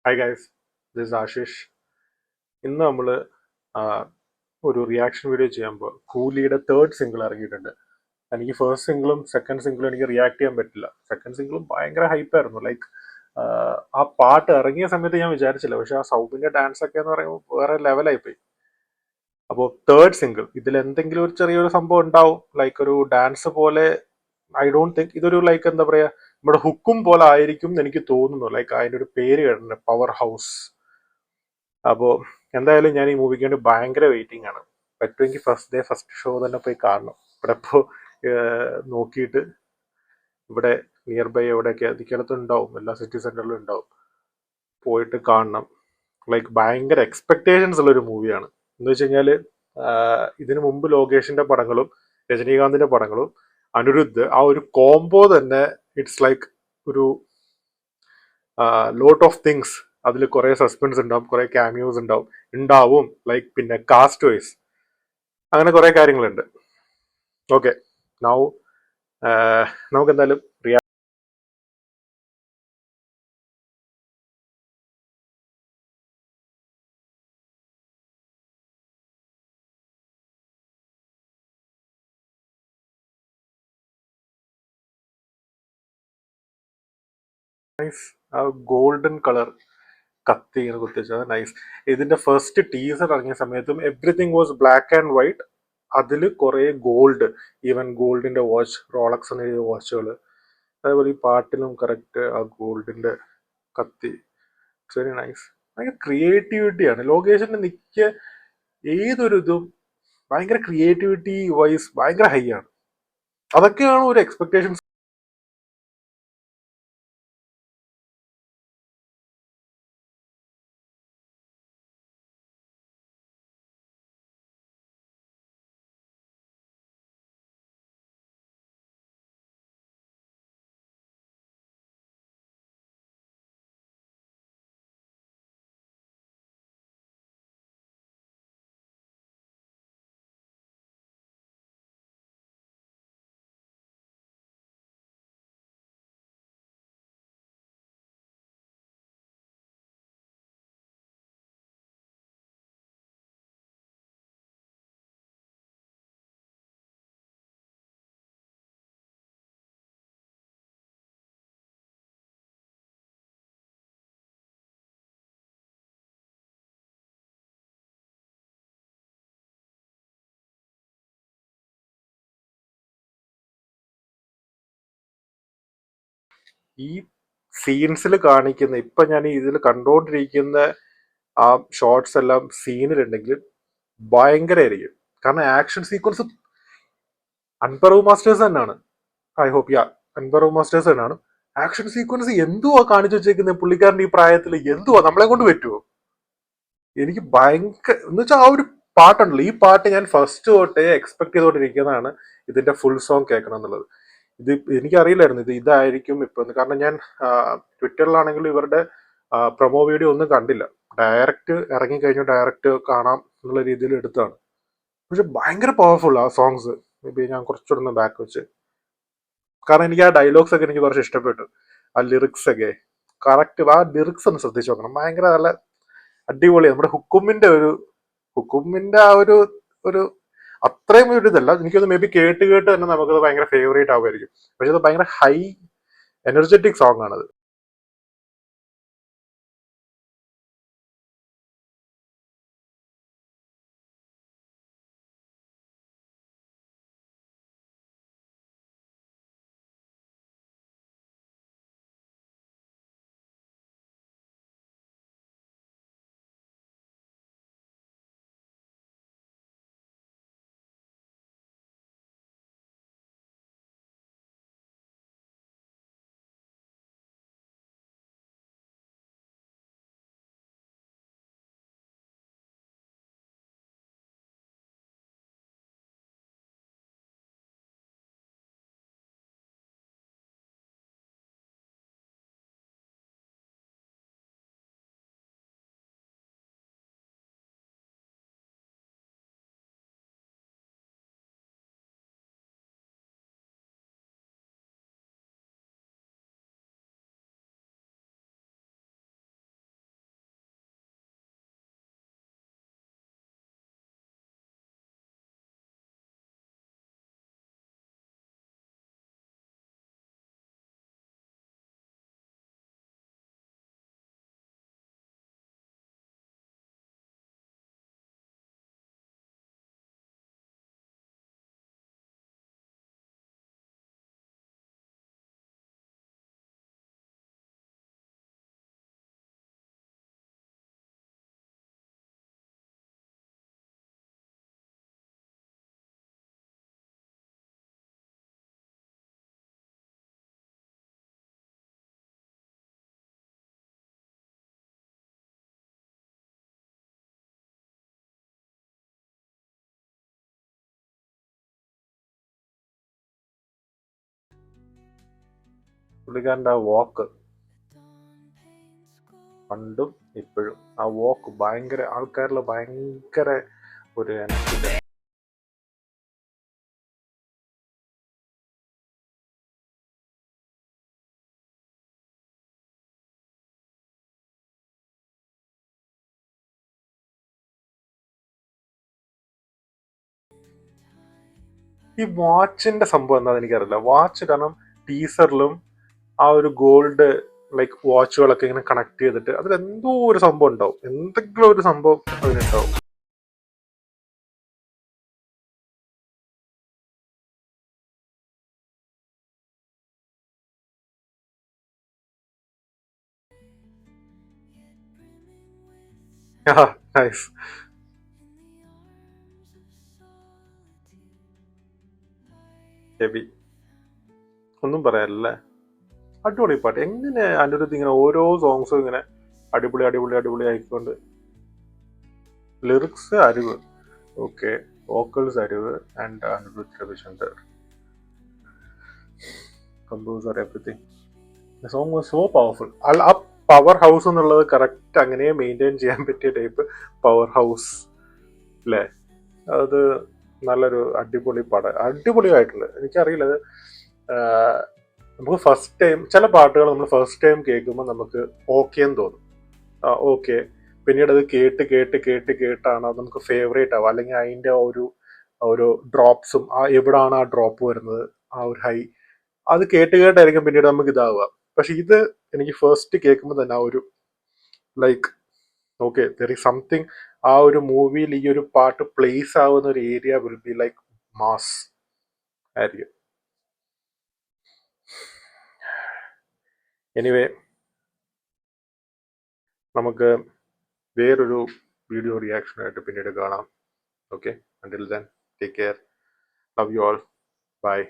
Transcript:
Hi guys, this Ashish. ഇന്ന് നമ്മൾ ഒരു റിയാക്ഷൻ വീഡിയോ ചെയ്യുമ്പോൾ കൂലിയുടെ തേർഡ് സിംഗിൾ ഇറങ്ങിയിട്ടുണ്ട്. എനിക്ക് ഫസ്റ്റ് സിംഗിളും സെക്കൻഡ് സിംഗിളും എനിക്ക് റിയാക്ട് ചെയ്യാൻ പറ്റില്ല. സെക്കൻഡ് സിംഗിളും ഭയങ്കര ഹൈപ്പായിരുന്നു. ലൈക്ക് ആ പാട്ട് ഇറങ്ങിയ സമയത്ത് ഞാൻ വിചാരിച്ചില്ല, പക്ഷെ ആ സൗബിന്റെ ഡാൻസ് ഒക്കെ എന്ന് പറയുമ്പോൾ വേറെ ലെവലായി പോയി. അപ്പോൾ തേർഡ് സിംഗിൾ ഇതിൽ എന്തെങ്കിലും ഒരു ചെറിയൊരു സംഭവം ഉണ്ടാവും, ലൈക്ക് ഒരു ഡാൻസ് പോലെ. ഐ ഡോണ്ട് തിങ്ക് ഇതൊരു ലൈക്ക് എന്താ പറയാ, നമ്മുടെ ഹുക്കും പോലെ ആയിരിക്കും എന്ന് എനിക്ക് തോന്നുന്നു. ലൈക്ക് അതിന്റെ ഒരു പേര് കേട്ടിട്ടുണ്ട്, പവർ ഹൗസ്. അപ്പോൾ എന്തായാലും ഞാൻ ഈ മൂവിക്ക് വേണ്ടി ഭയങ്കര വെയിറ്റിംഗ് ആണ്. പറ്റുമെങ്കിൽ ഫസ്റ്റ് ഡേ ഫസ്റ്റ് ഷോ തന്നെ പോയി കാണണം. ഇവിടെ ഇപ്പോൾ നോക്കിയിട്ട് ഇവിടെ നിയർ ബൈ എവിടെയൊക്കെ അതിക്കകത്ത് ഉണ്ടാവും, എല്ലാ സിറ്റി സെന്ററിലും ഉണ്ടാവും. പോയിട്ട് കാണണം. ലൈക്ക് ഭയങ്കര എക്സ്പെക്ടേഷൻസ് ഉള്ള ഒരു മൂവിയാണ്. എന്ന് വെച്ച് കഴിഞ്ഞാൽ ഇതിനു മുമ്പ് ലോകേഷിന്റെ പടങ്ങളും രജനീകാന്തിന്റെ പടങ്ങളും അനിരുദ്ധ് ആ ഒരു കോംബോ തന്നെ, ഇറ്റ്സ് ലൈക്ക് ഒരു ലോട്ട് ഓഫ് തിങ്സ്. അതിൽ കുറെ സസ്പെൻസ് ഉണ്ടാവും, കുറെ ക്യാമിയോസ് ഉണ്ടാവും ലൈക്ക് പിന്നെ കാസ്റ്റ് വൈസ് അങ്ങനെ കുറെ കാര്യങ്ങളുണ്ട്. ഓക്കെ, നൗ നമുക്ക് എന്തായാലും നൈസ്. ആ ഗോൾഡൻ കളർ കത്തി ഇങ്ങനെ കുത്തിച്ചത് നൈസ്. ഇതിന്റെ ഫസ്റ്റ് ടീസർ ഇറങ്ങിയ സമയത്തും everything was black and white. അതിൽ കുറെ ഗോൾഡ്, ഈവൻ ഗോൾഡിന്റെ വാച്ച്, റോളക്സ് എന്ന വാച്ചുകൾ. അതേപോലെ ഈ പാട്ടിലും കറക്റ്റ് ആ ഗോൾഡിന്റെ കത്തി. It's very nice. ഭയങ്കര ക്രിയേറ്റിവിറ്റിയാണ് ലൊക്കേഷന്റെ നിൽക്കിയ ഏതൊരു ഇതും. ഭയങ്കര ക്രിയേറ്റിവിറ്റി വൈസ് ഭയങ്കര ഹൈ ആണ്. അതൊക്കെയാണ് ഒരു എക്സ്പെക്ടേഷൻസ്. ഈ സീൻസിൽ കാണിക്കുന്ന, ഇപ്പൊ ഞാൻ ഇതിൽ കണ്ടുകൊണ്ടിരിക്കുന്ന ആ ഷോർട്സ് എല്ലാം സീനിലുണ്ടെങ്കിൽ ഭയങ്കരമായിരിക്കും. കാരണം ആക്ഷൻ സീക്വൻസ് അൻപറവ് മാസ്റ്റേഴ്സ് തന്നെയാണ്. I hope yeah, Anbariv masters തന്നെയാണ്. ആക്ഷൻ സീക്വൻസ് എന്തുവാ കാണിച്ചു വെച്ചേക്കുന്നത് പുള്ളിക്കാരന്റെ ഈ പ്രായത്തിൽ, എന്തുവാ നമ്മളെ കൊണ്ട് പറ്റുമോ? എനിക്ക് ഭയങ്കര എന്ന് വെച്ചാൽ ആ ഒരു പാട്ടുണ്ടല്ലോ, ഈ പാട്ട് ഞാൻ ഫസ്റ്റ് തൊട്ടേ എക്സ്പെക്ട് ചെയ്തോണ്ടിരിക്കുന്നതാണ് ഇതിന്റെ ഫുൾ സോങ് കേൾക്കണം എന്നുള്ളത്. ഇത് എനിക്കറിയില്ലായിരുന്നു ഇത് ഇതായിരിക്കും ഇപ്പൊ. കാരണം ഞാൻ ട്വിറ്ററിലാണെങ്കിലും ഇവരുടെ പ്രൊമോ വീഡിയോ ഒന്നും കണ്ടില്ല. ഡയറക്റ്റ് ഇറങ്ങിക്കഴിഞ്ഞു ഡയറക്റ്റ് കാണാം എന്നുള്ള രീതിയിൽ എടുത്താണ്. പക്ഷെ ഭയങ്കര പവർഫുൾ ആ സോങ്സ്. മേ ബി ഞാൻ കുറച്ചുകൂടെ ബാക്ക് വെച്ച്, കാരണം എനിക്ക് ആ ഡയലോഗ്സ് ഒക്കെ എനിക്ക് കുറച്ച് ഇഷ്ടപ്പെട്ടു. ആ ലിറിക്സ് ഒക്കെ കറക്റ്റ്, ആ ലിറിക്സ് ഒന്ന് ശ്രദ്ധിച്ചു നോക്കണം. ഭയങ്കര നല്ല അടിപൊളി. നമ്മുടെ ഹുക്കുമിന്റെ ആ ഒരു അത്രയും ഒരു ഇതല്ല. എനിക്കൊന്ന് മേ ബി കേട്ട് കേട്ട് തന്നെ നമുക്കത് ഭയങ്കര ഫേവറേറ്റ് ആവുമായിരിക്കും. പക്ഷെ അത് ഭയങ്കര ഹൈ എനർജറ്റിക് സോങ് ആണത്. പുള്ളിക്കാരൻ്റെ ആ വാക്ക് പണ്ടും ഇപ്പോഴും ആ വാക്ക് ഭയങ്കര ആൾക്കാരിൽ ഭയങ്കര ഒരു എനർജി. ഈ വാച്ചിന്റെ സംഭവം എന്താണെന്ന് എനിക്കറിയില്ല. വാച്ച് കാരണം ടീസറിലും ആ ഒരു ഗോൾഡ് ലൈക്ക് വാച്ചുകളൊക്കെ ഇങ്ങനെ കണക്ട് ചെയ്തിട്ട് അതിലെന്തോ ഒരു സംഭവം ഉണ്ടാവും, എന്തെങ്കിലും ഒരു സംഭവം അതിനുണ്ടാവും. നൈസ്. ഹെവി, ഒന്നും പറയാനല്ലേ. അടിപൊളി പാട്ട്. എങ്ങനെ അനിരുദ്ധ് ഇങ്ങനെ ഓരോ സോങ്സും ഇങ്ങനെ അടിപൊളി അടിപൊളി അടിപൊളി ആയിക്കൊണ്ട്. Lyrics Arivu, okay. Vocals Arivu and Anirudh Ravichander. Composer everything. The song was so powerful. ആ പവർ ഹൗസ് എന്നുള്ളത് കറക്റ്റ് അങ്ങനെ മെയിൻറ്റെയിൻ ചെയ്യാൻ പറ്റിയ ടൈപ്പ് പവർ ഹൗസ് അല്ലേ. അത് നല്ലൊരു അടിപൊളി പാട്ട്, അടിപൊളിയായിട്ടുണ്ട്. എനിക്കറിയില്ല അത് നമുക്ക് ഫസ്റ്റ് ടൈം ചില പാട്ടുകൾ നമ്മൾ ഫസ്റ്റ് ടൈം കേൾക്കുമ്പോൾ നമുക്ക് ഓക്കെ എന്ന് തോന്നും. ഓക്കെ, പിന്നീട് അത് കേട്ട് കേട്ട് കേട്ട് കേട്ടാണ് അത് നമുക്ക് ഫേവറേറ്റ് ആവുക. അല്ലെങ്കിൽ അതിൻ്റെ ഒരു ഡ്രോപ്സും എവിടാണ് ആ ഡ്രോപ്പ് വരുന്നത്, ആ ഒരു ഹൈ, അത് കേട്ട് കേട്ടായിരിക്കും പിന്നീട് നമുക്ക് ഇതാവുക. പക്ഷെ ഇത് എനിക്ക് ഫസ്റ്റ് കേൾക്കുമ്പോൾ തന്നെ ആ ഒരു like okay there is something. ആ ഒരു മൂവിയിൽ ഈ ഒരു പാട്ട് പ്ലേസ് ആവുന്ന ഒരു area will be like mass ആയിരിക്കും. എനിവേ, നമുക്ക് വേറൊരു വീഡിയോ റിയാക്ഷനായിട്ട് പിന്നീട് കാണാം. Okay, until then take care, love you all, by.